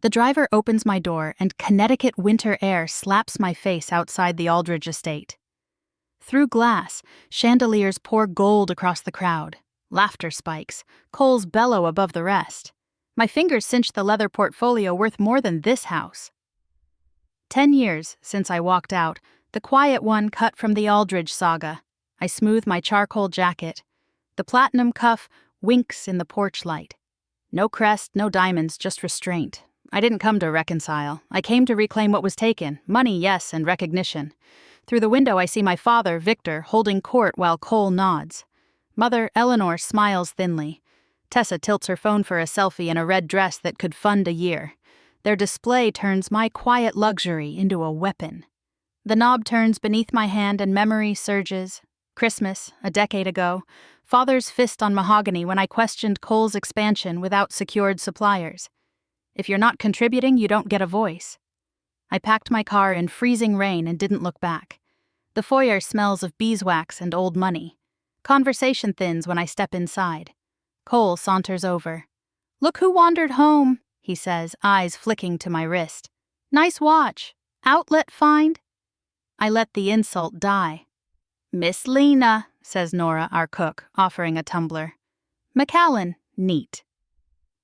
The driver opens my door and Connecticut winter air slaps my face outside the Aldridge estate. Through glass, chandeliers pour gold across the crowd. Laughter spikes, coals bellow above the rest. My fingers cinch the leather portfolio worth more than this house. 10 years since I walked out, the quiet one cut from the Aldridge saga. I smooth my charcoal jacket. The platinum cuff winks in the porch light. No crest, no diamonds, just restraint. I didn't come to reconcile. I came to reclaim what was taken. Money, yes, and recognition. Through the window I see my father, Victor, holding court while Cole nods. Mother, Eleanor, smiles thinly. Tessa tilts her phone for a selfie in a red dress that could fund a year. Their display turns my quiet luxury into a weapon. The knob turns beneath my hand and memory surges. Christmas, a decade ago. Father's fist on mahogany when I questioned Cole's expansion without secured suppliers. If you're not contributing, you don't get a voice. I packed my car in freezing rain and didn't look back. The foyer smells of beeswax and old money. Conversation thins when I step inside. Cole saunters over. "Look who wandered home," he says, eyes flicking to my wrist. "Nice watch. Outlet find?" I let the insult die. "Miss Lena," says Nora, our cook, offering a tumbler. "McAllen, neat."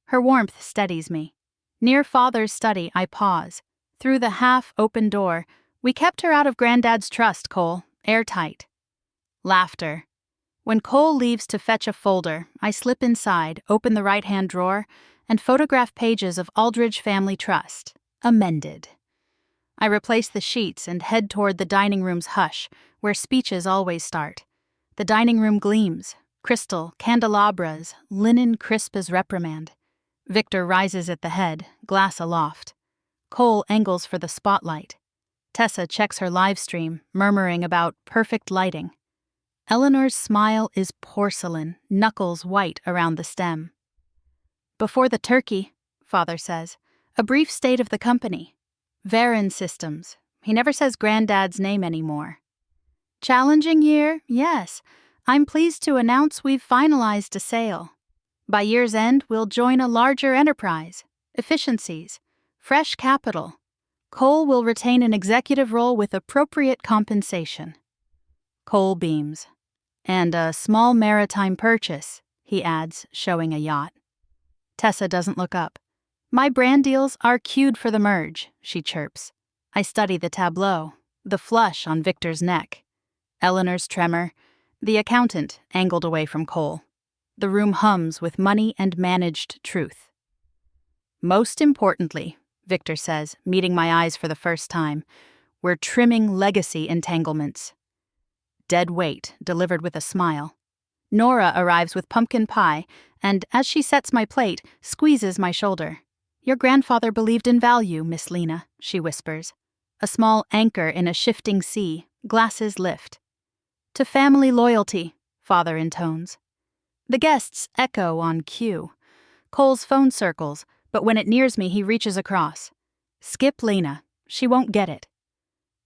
Her warmth steadies me. Near Father's study, I pause. Through the half-open door, "We kept her out of Granddad's trust, Cole. Airtight." Laughter. When Cole leaves to fetch a folder, I slip inside, open the right-hand drawer, and photograph pages of Aldridge Family Trust. Amended. I replace the sheets and head toward the dining room's hush, where speeches always start. The dining room gleams. Crystal, candelabras, linen crisp as reprimand. Victor rises at the head, glass aloft. Cole angles for the spotlight. Tessa checks her live stream, murmuring about perfect lighting. Eleanor's smile is porcelain, knuckles white around the stem. "Before the turkey," Father says, "a brief state of the company. Varon Systems. He never says Granddad's name anymore. Challenging year, yes. I'm pleased to announce we've finalized a sale. By year's end, we'll join a larger enterprise. Efficiencies. Fresh capital. Cole will retain an executive role with appropriate compensation." Cole beams. "And a small maritime purchase," he adds, showing a yacht. Tessa doesn't look up. "My brand deals are cued for the merge," she chirps. I study the tableau, the flush on Victor's neck. Eleanor's tremor, the accountant angled away from Cole. The room hums with money and managed truth. "Most importantly," Victor says, meeting my eyes for the first time, "we're trimming legacy entanglements." Dead weight, delivered with a smile. Nora arrives with pumpkin pie, and as she sets my plate, squeezes my shoulder. "Your grandfather believed in value, Miss Lena," she whispers. A small anchor in a shifting sea, glasses lift. "To family loyalty," Father intones. The guests echo on cue. Cole's phone circles, but when it nears me, he reaches across. "Skip Lena. She won't get it."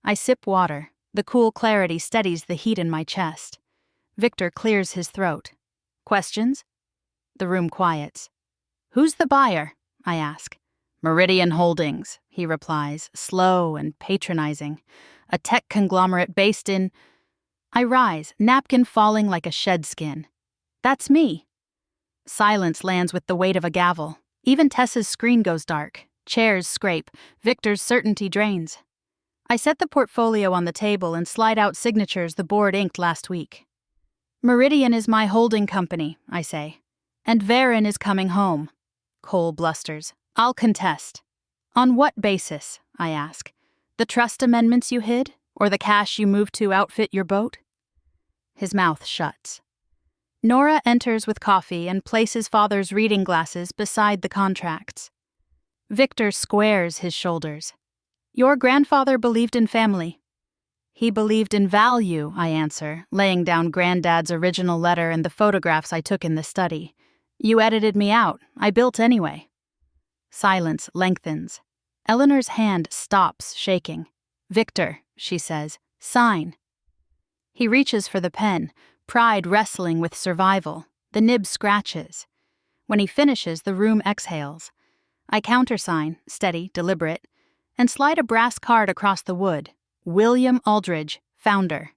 I sip water. The cool clarity steadies the heat in my chest. Victor clears his throat. "Questions?" The room quiets. "Who's the buyer?" I ask. "Meridian Holdings," he replies, slow and patronizing. "A tech conglomerate based in—" I rise, napkin falling like a shed skin. "That's me." Silence lands with the weight of a gavel. Even Tessa's screen goes dark. Chairs scrape. Victor's certainty drains. I set the portfolio on the table and slide out signatures the board inked last week. "Meridian is my holding company," I say. "And Varon is coming home." Cole blusters. "I'll contest." "On what basis?" I ask. "The trust amendments you hid? Or the cash you moved to outfit your boat?" His mouth shuts. Nora enters with coffee and places Father's reading glasses beside the contracts. Victor squares his shoulders. "Your grandfather believed in family." "He believed in value," I answer, laying down Granddad's original letter and the photographs I took in the study. "You edited me out. I built anyway." Silence lengthens. Eleanor's hand stops shaking. "Victor," she says, "sign." He reaches for the pen, pride wrestling with survival. The nib scratches. When he finishes, the room exhales. I countersign, steady, deliberate, and slide a brass card across the wood. William Aldridge, founder.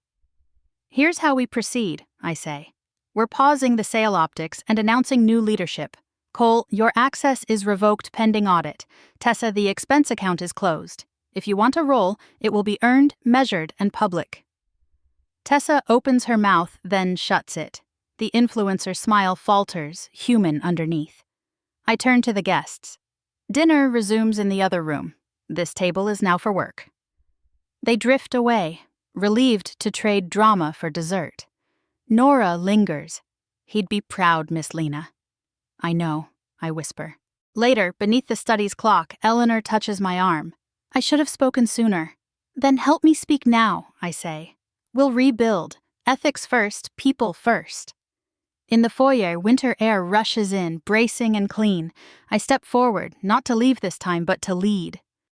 Here's how we proceed, I say. We're pausing the sale optics and announcing new leadership. Cole, your access is revoked pending audit. Tessa, the expense account is closed. If you want a roll, it will be earned, measured, and public. Tessa opens her mouth, then shuts it. The influencer smile falters, human underneath. I turn to the guests. Dinner resumes in the other room. This table is now for work. They drift away, relieved to trade drama for dessert. Nora lingers. He'd be proud, Miss Lena. I know, I whisper. Later, beneath the study's clock, Eleanor touches my arm. I should have spoken sooner. Then help me speak now, I say. We'll rebuild. Ethics first, people first. In the foyer, winter air rushes in, bracing and clean. I step forward, not to leave this time, but to lead.